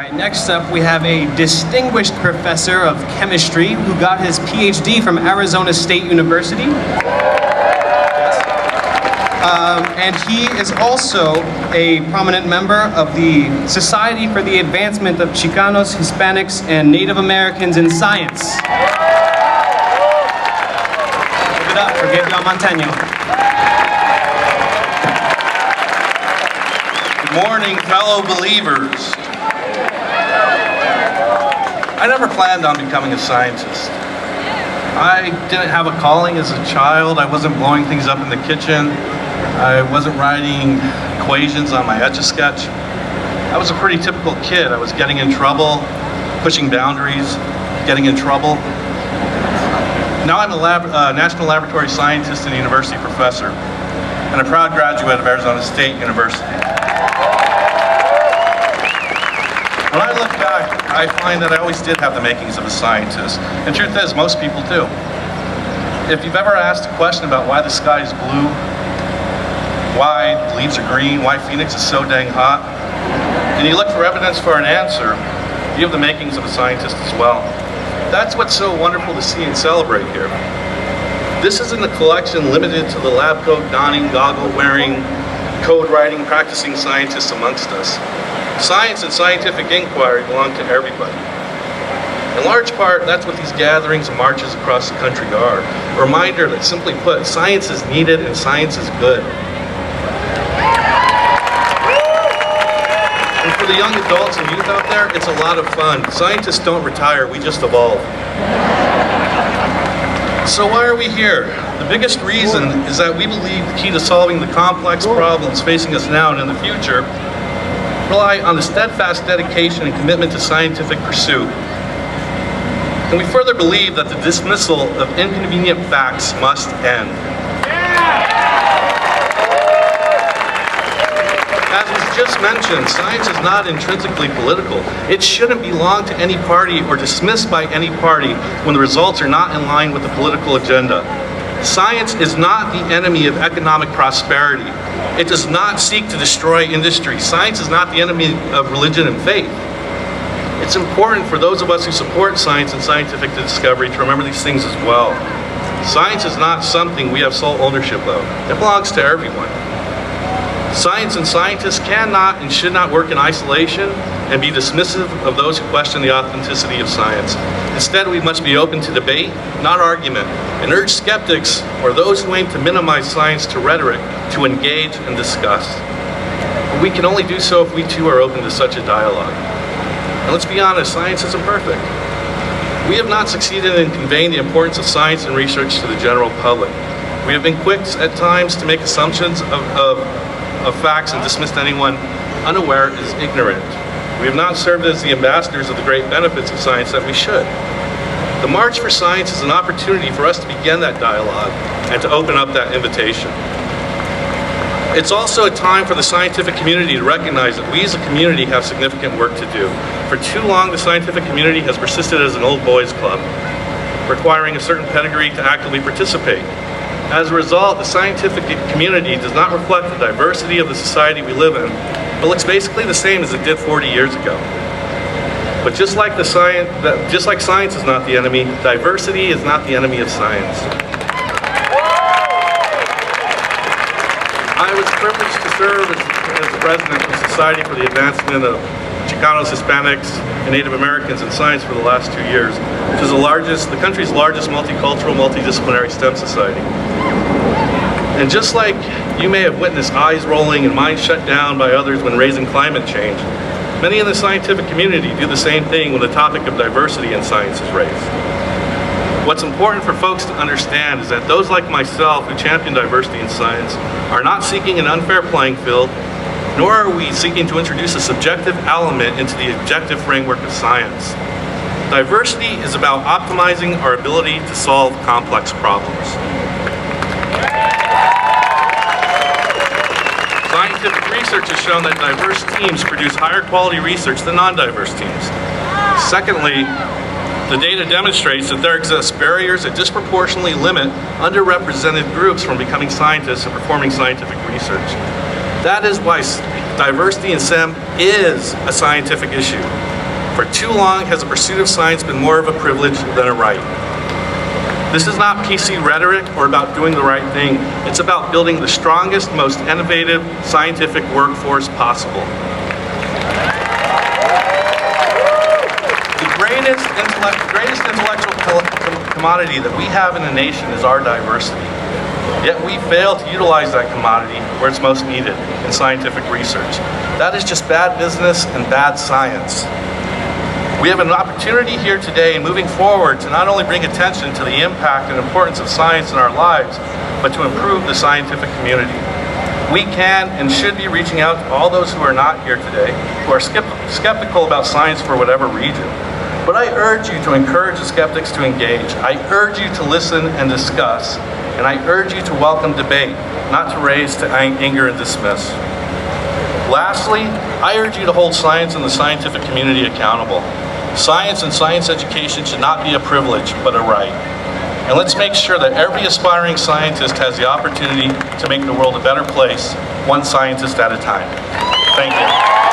right, next up we have a distinguished professor of chemistry who got his PhD from Arizona State University. And he is also a prominent member of the Society for the Advancement of Chicanos, Hispanics, and Native Americans in Science. Give it up for Gabriel Montano. Good morning, fellow believers. I never planned on becoming a scientist. I didn't have a calling as a child. I wasn't blowing things up in the kitchen. I wasn't writing equations on my Etch-a-Sketch. I was a pretty typical kid. I was getting in trouble, pushing boundaries, getting in trouble. Now I'm a national laboratory scientist and a university professor, and a proud graduate of Arizona State University. When I look back, I find that I always did have the makings of a scientist. And truth is, most people do. If you've ever asked a question about why the sky is blue, why the leaves are green, why Phoenix is so dang hot, and you look for evidence for an answer, you have the makings of a scientist as well. That's what's so wonderful to see and celebrate here. This isn't a collection limited to the lab coat donning, goggle wearing, code writing, practicing scientists amongst us. Science and scientific inquiry belong to everybody. In large part, that's what these gatherings and marches across the country are. A reminder that, simply put, science is needed and science is good. And for the young adults and youth out there, it's a lot of fun. Scientists don't retire, we just evolve. So why are we here? The biggest reason is that we believe the key to solving the complex problems facing us now and in the future rely on the steadfast dedication and commitment to scientific pursuit. And we further believe that the dismissal of inconvenient facts must end. As was just mentioned, science is not intrinsically political. It shouldn't belong to any party or dismissed by any party when the results are not in line with the political agenda. Science is not the enemy of economic prosperity. It does not seek to destroy industry. Science is not the enemy of religion and faith. It's important for those of us who support science and scientific discovery to remember these things as well. Science is not something we have sole ownership of. It belongs to everyone. Science and scientists cannot and should not work in isolation and be dismissive of those who question the authenticity of science. Instead, we must be open to debate, not argument, and urge skeptics or those who aim to minimize science to rhetoric to engage and discuss. But we can only do so if we too are open to such a dialogue. And let's be honest, science isn't perfect. We have not succeeded in conveying the importance of science and research to the general public. We have been quick at times to make assumptions of facts and dismissed anyone unaware as ignorant. We have not served as the ambassadors of the great benefits of science that we should. The March for Science is an opportunity for us to begin that dialogue and to open up that invitation. It's also a time for the scientific community to recognize that we as a community have significant work to do. For too long, the scientific community has persisted as an old boys club, requiring a certain pedigree to actively participate. As a result, the scientific community does not reflect the diversity of the society we live in, but looks basically the same as it did 40 years ago. But just like science is not the enemy, diversity is not the enemy of science. I was privileged to serve as the president of the Society for the Advancement of Chicanos, Hispanics, and Native Americans in Science for the last 2 years, which is the country's largest multicultural, multidisciplinary STEM society. And just like you may have witnessed eyes rolling and minds shut down by others when raising climate change, many in the scientific community do the same thing when the topic of diversity in science is raised. What's important for folks to understand is that those like myself who champion diversity in science are not seeking an unfair playing field, nor are we seeking to introduce a subjective element into the objective framework of science. Diversity is about optimizing our ability to solve complex problems. Scientific research has shown that diverse teams produce higher quality research than non-diverse teams. Secondly, the data demonstrates that there exist barriers that disproportionately limit underrepresented groups from becoming scientists and performing scientific research. That is why Diversity in STEM is a scientific issue. For too long has the pursuit of science been more of a privilege than a right. This is not PC rhetoric or about doing the right thing. It's about building the strongest, most innovative scientific workforce possible. The greatest intellectual commodity that we have in the nation is our diversity. Yet we fail to utilize that commodity where it's most needed, in scientific research. That is just bad business and bad science. We have an opportunity here today, moving forward, to not only bring attention to the impact and importance of science in our lives, but to improve the scientific community. We can and should be reaching out to all those who are not here today, who are skeptical about science for whatever reason. But I urge you to encourage the skeptics to engage. I urge you to listen and discuss. And I urge you to welcome debate, not to raise to anger and dismiss. Lastly, I urge you to hold science and the scientific community accountable. Science and science education should not be a privilege, but a right. And let's make sure that every aspiring scientist has the opportunity to make the world a better place, one scientist at a time. Thank you.